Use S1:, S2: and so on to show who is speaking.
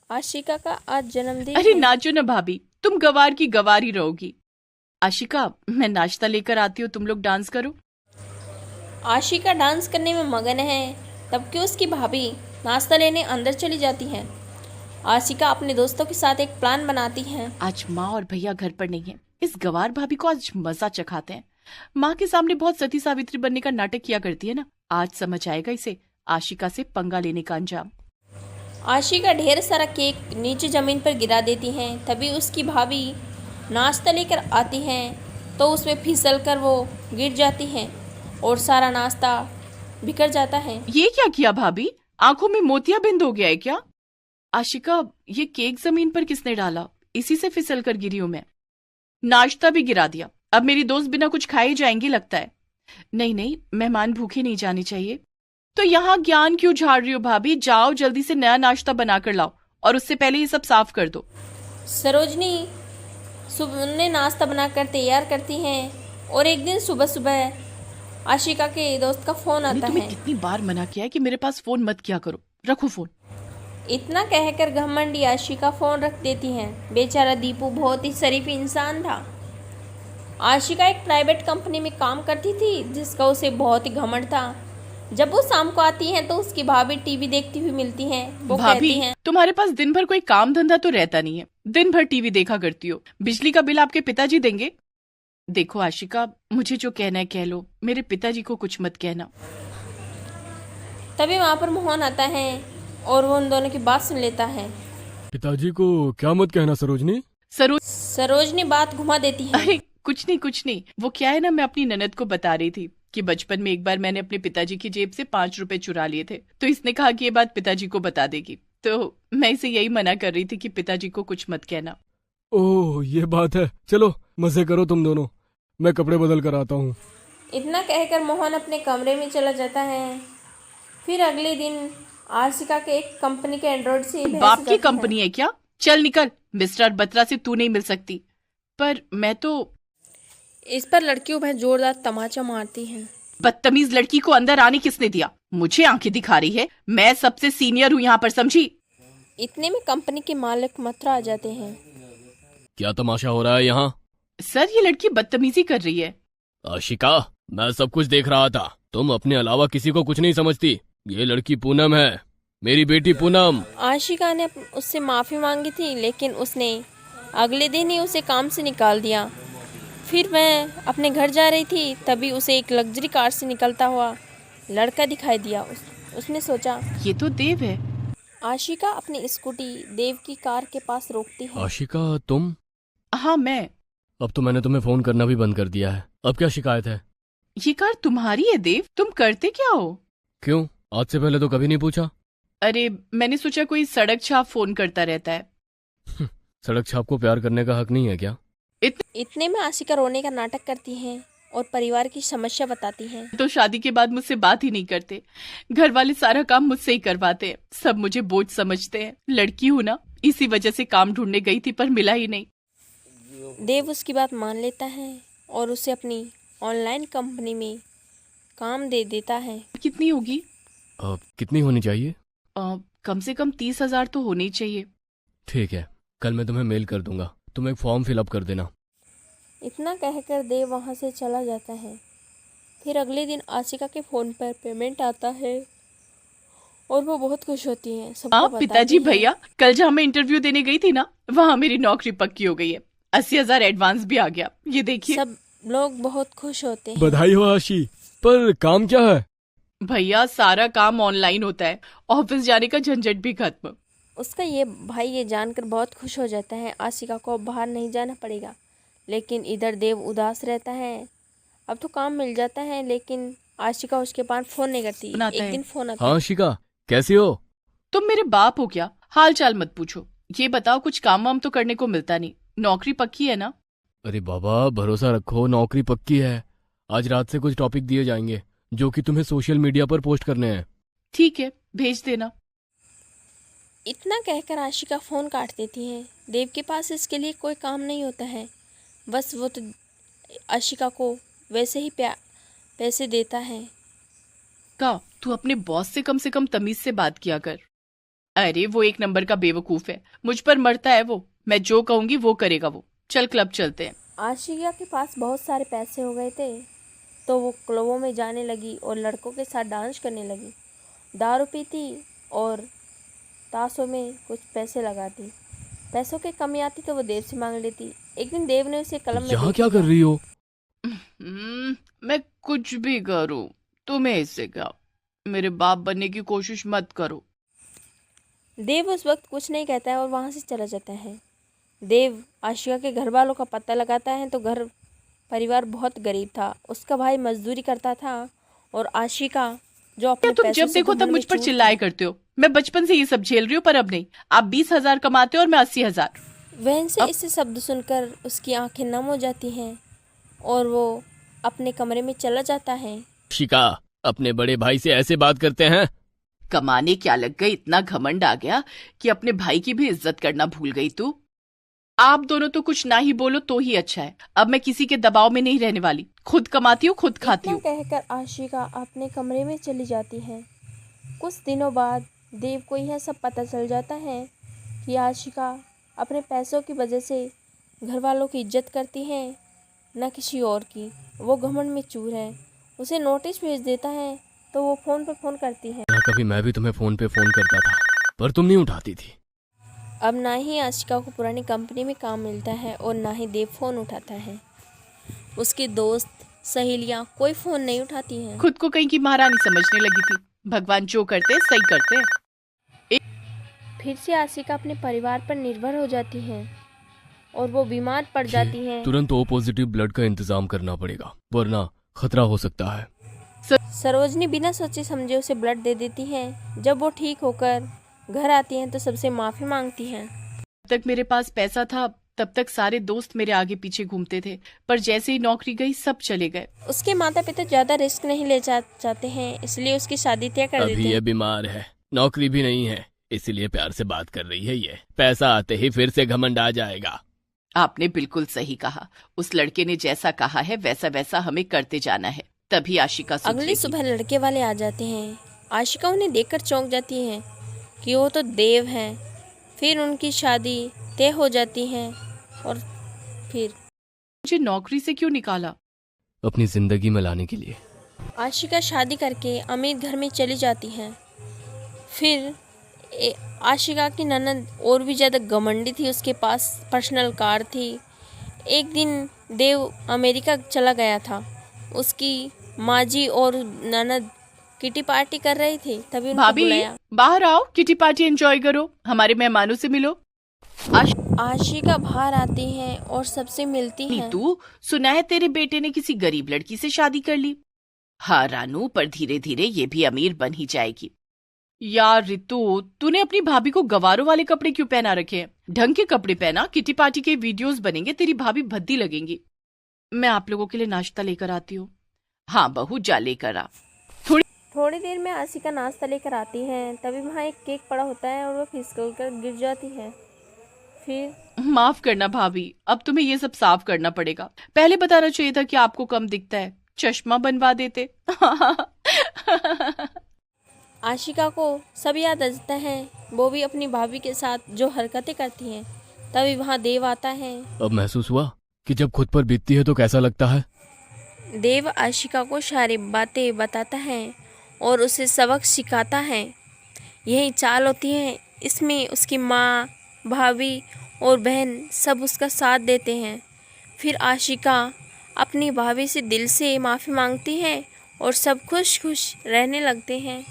S1: आशिका का आज जन्मदिन
S2: अरे
S1: है।
S2: नाचो ना भाभी, तुम गवार की गवार ही रहोगी। आशिका, मैं नाश्ता लेकर आती हूँ, तुम लोग डांस करो।
S1: आशिका डांस करने में मगन है, तब क्यों उसकी भाभी नाश्ता लेने अंदर चली जाती है। आशिका अपने दोस्तों के साथ एक प्लान बनाती है।
S2: आज माँ और भैया घर पर नहीं है, इस गवार भाभी को आज मजा चखाते हैं। माँ के सामने बहुत सती सावित्री बनने का नाटक किया करती है ना, आज समझ आएगा इसे आशिका से पंगा लेने का अंजाम।
S1: आशिका ढेर सारा केक नीचे ज़मीन पर गिरा देती है। तभी उसकी भाभी नाश्ता लेकर आती है तो उसमें फिसल कर वो गिर जाती है और सारा नाश्ता बिखर जाता है।
S2: ये क्या किया भाभी, आंखों में मोतियाबिंद हो गया है क्या? आशिका, ये केक जमीन पर किसने डाला? इसी से फिसल कर गिरी हूं मैं। नाश्ता भी गिरा दिया, अब मेरी दोस्त बिना कुछ खाए जाएंगी लगता है। नहीं नहीं, मेहमान भूखे नहीं जाने चाहिए। तो यहाँ ज्ञान क्यों झाड़ रही हो भाभी? जाओ जल्दी से नया नाश्ता बनाकर लाओ और उससे पहले ये सब साफ कर दो।
S1: सरोजनी सुबह नाश्ता बनाकर तैयार करती हैं और एक दिन सुबह सुबह आशिका के दोस्त का फ़ोन
S2: मैंने
S1: आता
S2: तुम्हें
S1: है।
S2: कितनी बार मना किया है कि मेरे पास फोन मत किया करो, रखो फोन।
S1: इतना कहकर घमंडी आशिका फ़ोन रख देती है। बेचारा दीपू बहुत ही शरीफ इंसान था। आशिका एक प्राइवेट कंपनी में काम करती थी जिसका उसे बहुत ही घमंड था। जब वो शाम को आती हैं तो उसकी भाभी टीवी देखती हुई मिलती हैं। वो
S2: भाभी,
S1: कहती हैं,
S2: तुम्हारे पास दिन भर कोई काम धंधा तो रहता नहीं है, दिन भर टीवी देखा करती हो। बिजली का बिल आपके पिताजी देंगे। देखो आशिका, मुझे जो कहना है कह लो, मेरे पिताजी को कुछ मत कहना।
S1: तभी वहाँ पर मोहन आता है और वो उन दोनों की बात सुन लेता है।
S3: पिताजी को क्या मत कहना सरोजनी।
S2: सरोज,
S1: सरोजनी बात घुमा देती है।
S2: अरे कुछ नहीं कुछ नहीं, वो क्या है ना, मैं अपनी ननद को बता रही थी कि बचपन में एक बार मैंने अपने पिताजी की जेब से 5 रुपए चुरा लिए थे, तो इसने कहा कि ये बात पिताजी को बता देगी। तो मैं इसे यही मना कर रही थी कि पिताजी को कुछ मत कहना।
S3: ओह ये बात है, चलो मजे करो तुम दोनों, मैं कपड़े बदल कर आता हूँ।
S1: इतना कहकर मोहन अपने कमरे में चला जाता है। फिर अगले दिन आशिका के एक कंपनी के एंड्रॉइड से बहस
S2: बाप
S1: हो
S2: की
S1: जाती
S2: कंपनी है क्या? चल निकल, मिस्टर बत्रा से तू नहीं मिल सकती। पर मैं तो
S1: इस पर लड़कियों वह जोरदार तमाचा मारती हैं।
S2: बदतमीज लड़की को अंदर आने किसने दिया? मुझे आंखें दिखा रही है, मैं सबसे सीनियर हूँ यहाँ पर, समझी?
S1: इतने में कंपनी के मालिक मथुरा आ जाते हैं।
S3: क्या तमाशा हो रहा है यहाँ?
S2: सर, ये लड़की बदतमीजी कर रही है।
S3: आशिका, मैं सब कुछ देख रहा था, तुम अपने अलावा किसी को कुछ नहीं समझती। ये लड़की पूनम है, मेरी बेटी पूनम।
S1: आशिका ने उससे माफ़ी मांगी थी लेकिन उसने अगले दिन ही उसे काम से निकाल दिया। फिर वह अपने घर जा रही थी तभी उसे एक लग्जरी कार से निकलता हुआ लड़का दिखाई दिया। उसने सोचा।
S2: ये तो देव है।
S1: आशिका अपनी स्कूटी देव की कार के पास रोकती है।
S3: आशिका तुम?
S2: हाँ मैं।
S3: अब तो मैंने तुम्हें फोन करना भी बंद कर दिया है, अब क्या शिकायत है?
S2: ये कार तुम्हारी है देव? तुम करते क्या हो?
S3: क्यों, आज से पहले तो कभी नहीं पूछा।
S2: अरे मैंने सोचा कोई सड़क छाप फोन करता रहता है।
S3: सड़क छाप को प्यार करने का हक नहीं है क्या?
S1: इतने में आशिका रोने का नाटक करती है और परिवार की समस्या बताती है।
S2: तो शादी के बाद मुझसे बात ही नहीं करते, घर वाले सारा काम मुझसे ही करवाते हैं, सब मुझे बोझ समझते हैं। लड़की हूँ ना, इसी वजह से काम ढूंढने गई थी पर मिला ही नहीं।
S1: देव उसकी बात मान लेता है और उसे अपनी ऑनलाइन कंपनी में काम दे देता है।
S2: कितनी होगी?
S3: अब कितनी होनी चाहिए?
S2: कम से कम 30,000 तो होनी चाहिए।
S3: ठीक है, कल मैं तुम्हें मेल कर दूंगा, तुम एक फॉर्म फिलअप कर देना।
S1: इतना कहकर देव वहाँ से चला जाता है। फिर अगले दिन आशिका के फ़ोन पर पेमेंट आता है और वो बहुत खुश होती है। सबको बताती
S2: पिताजी
S1: है।
S2: भैया, कल जहाँ मैं इंटरव्यू देने गई थी ना, वहाँ मेरी नौकरी पक्की हो गई है। 80,000 एडवांस भी आ गया, ये देखिए।
S1: सब लोग बहुत खुश होते हैं।
S3: बधाई हो आशी, पर काम क्या है?
S2: भैया, सारा काम ऑनलाइन होता है, ऑफिस जाने का झंझट भी खत्म।
S1: उसका ये भाई ये जानकर बहुत खुश हो जाता है। आशिका को अब बाहर नहीं जाना पड़ेगा। लेकिन इधर देव उदास रहता है। अब तो काम मिल जाता है लेकिन आशिका उसके पास फ़ोन नहीं करती।
S2: फोन आता
S1: एक
S2: है।
S1: दिन फ़ोन आता
S3: हाँ
S1: है।
S3: आशिका, कैसी हो?
S2: तुम मेरे बाप हो क्या? हाल चाल मत पूछो, ये बताओ कुछ काम वाम तो करने को मिलता नहीं, नौकरी पक्की है ना?
S3: अरे बाबा, भरोसा रखो, नौकरी पक्की है। आज रात से कुछ टॉपिक दिए जाएंगे जो कि तुम्हें सोशल मीडिया पर पोस्ट करने हैं।
S2: ठीक है, भेज देना।
S1: इतना कहकर आशिका फ़ोन काट देती है। देव के पास इसके लिए कोई काम नहीं होता है, बस वो तो आशिका को वैसे ही पैसे देता है।
S2: का तू अपने बॉस से कम तमीज से बात किया कर। अरे वो एक नंबर का बेवकूफ है, मुझ पर मरता है वो। मैं जो कहूंगी वो करेगा वो। चल क्लब चलते हैं।
S1: आशिका के पास बहुत सारे पैसे हो गए थे तो वो क्लबों में जाने लगी और लड़कों के साथ डांस करने लगी, दारू पीती और ताशों में कुछ पैसे लगाती। पैसों की कमी आती तो वो देव से मांग लेती। एक दिन देव ने उसे कलम में
S3: यहाँ
S1: देख
S3: क्या कर
S1: लिया।
S3: रही हो?
S2: मैं कुछ भी करूं, तुम्हें इससे क्या। मेरे बाप बनने की कोशिश मत करो।
S1: देव उस वक्त कुछ नहीं कहता है और वहाँ से चला जाता है। देव आशिका के घर वालों का पता लगाता है तो घर परिवार बहुत गरीब था। उसका भाई मजदूरी करता था और आशिका जो अपने
S2: तुम
S1: पैसों
S2: जब
S1: से
S2: देखो तब
S1: घमंड में
S2: मुझ पर
S1: चूर
S2: चिल्लाए
S1: थी।
S2: करते हो। मैं बचपन से ये सब झेल रही हूँ पर अब नहीं। आप 20,000 कमाते हो और मैं 80,000।
S1: वहन से इसे शब्द सुनकर उसकी आंखें नम हो जाती हैं और वो अपने कमरे में चला जाता है।
S3: आशिका, अपने बड़े भाई से ऐसे बात करते हैं?
S2: कमाने क्या लग गई, इतना घमंड आ गया कि अपने भाई की भी इज्जत करना भूल गई तू। आप दोनों तो कुछ ना ही बोलो तो ही अच्छा है। अब मैं किसी के दबाव में नहीं रहने वाली। खुद कमाती हूँ, खुद खाती
S1: इतना
S2: हूँ।
S1: कहकर आशिका अपने कमरे में चली जाती है। कुछ दिनों बाद देव को यह सब पता चल जाता है कि आशिका अपने पैसों की वजह से घर वालों की इज्जत करती है, न किसी और की। वो घमंड में चूर है। उसे नोटिस भेज देता है तो वो फ़ोन पे फ़ोन करती है।
S3: कभी मैं भी तुम्हें फोन पे फोन करता था पर तुम नहीं उठाती थी।
S1: अब ना ही आशिका को पुरानी कंपनी में काम मिलता है और ना ही देव फ़ोन उठाता है। उसके दोस्त सहेलियाँ कोई फ़ोन नहीं उठाती हैं।
S2: खुद को कहीं की महारानी समझने लगी थी। भगवान जो करते सही करते।
S1: फिर से आशिका अपने परिवार पर निर्भर हो जाती है और वो बीमार पड़ जाती है।
S3: तुरंत ओ पॉजिटिव ब्लड का इंतजाम करना पड़ेगा वरना खतरा हो सकता है।
S1: सरोजनी बिना सोचे समझे उसे ब्लड दे देती है। जब वो ठीक होकर घर आती हैं तो सबसे माफ़ी मांगती हैं।
S2: जब तक मेरे पास पैसा था तब तक सारे दोस्त मेरे आगे पीछे घूमते थे, पर जैसे ही नौकरी गई सब चले गए।
S1: उसके माता पिता ज़्यादा रिस्क नहीं ले चाहते हैं, इसलिए उसकी शादी तय कर देते
S3: अभी ये
S1: हैं।
S3: बीमार है, नौकरी भी नहीं है, इसीलिए प्यार से बात कर रही है। ये पैसा आते ही फिर से घमंड आ जाएगा।
S2: आपने बिल्कुल सही कहा। उस लड़के ने जैसा कहा है वैसा वैसा हमें करते जाना है, तभी आशिका
S1: अगली
S2: सुधरेगी।
S1: सुबह लड़के वाले आ जाते हैं। आशिका उन्हें देखकर चौंक जाती है कि वो तो देव हैं। फिर उनकी शादी तय हो जाती है और फिर
S2: मुझे नौकरी से क्यों निकाला?
S3: अपनी जिंदगी में लाने के लिए।
S1: आशिका शादी करके अमीर घर में चली जाती है। फिर आशिका की ननद और भी ज़्यादा घमंडी थी। उसके पास पर्सनल कार थी। एक दिन देव अमेरिका चला गया था। उसकी माँ जी और ननद किटी पार्टी कर रही थी, तभी उनको
S2: भाभी
S1: बुलाया।
S2: बाहर आओ, किटी पार्टी एंजॉय करो, हमारे मेहमानों से मिलो।
S1: आशिका बाहर आती है और सबसे मिलती है।
S2: नीतू, सुना है तेरे बेटे ने किसी गरीब लड़की से शादी कर ली। हाँ रानू, पर धीरे धीरे ये भी अमीर बन ही जाएगी। यार रितु, तूने अपनी भाभी को गवारों वाले कपड़े क्यों पहना रखे हैं? ढंग के कपड़े पहना, किटी पार्टी के वीडियोस बनेंगे, तेरी भाभी भद्दी लगेंगी। मैं आप लोगों के लिए नाश्ता लेकर आती हूँ। हाँ बहू, जा लेकर आ।
S1: थोड़ी देर में आशिका नाश्ता लेकर आती है, तभी वहाँ एक केक पड़ा होता है और वो फिसल कर गिर जाती है। फिर
S2: माफ करना भाभी, अब तुम्हें ये सब साफ करना पड़ेगा। पहले बताना चाहिए था कि आपको कम दिखता है, चश्मा बनवा देते।
S1: आशिका को सब याद आ जाता है। वो भी अपनी भाभी के साथ जो हरकतें करती हैं। तभी वहाँ देव आता है।
S3: अब महसूस हुआ कि जब खुद पर बीतती है तो कैसा लगता है।
S1: देव आशिका को सारी बातें बताता है और उसे सबक सिखाता है। यही चाल होती है। इसमें उसकी माँ, भाभी और बहन सब उसका साथ देते हैं। फिर आशिका अपनी भाभी से दिल से माफ़ी मांगती है और सब खुश खुश रहने लगते हैं।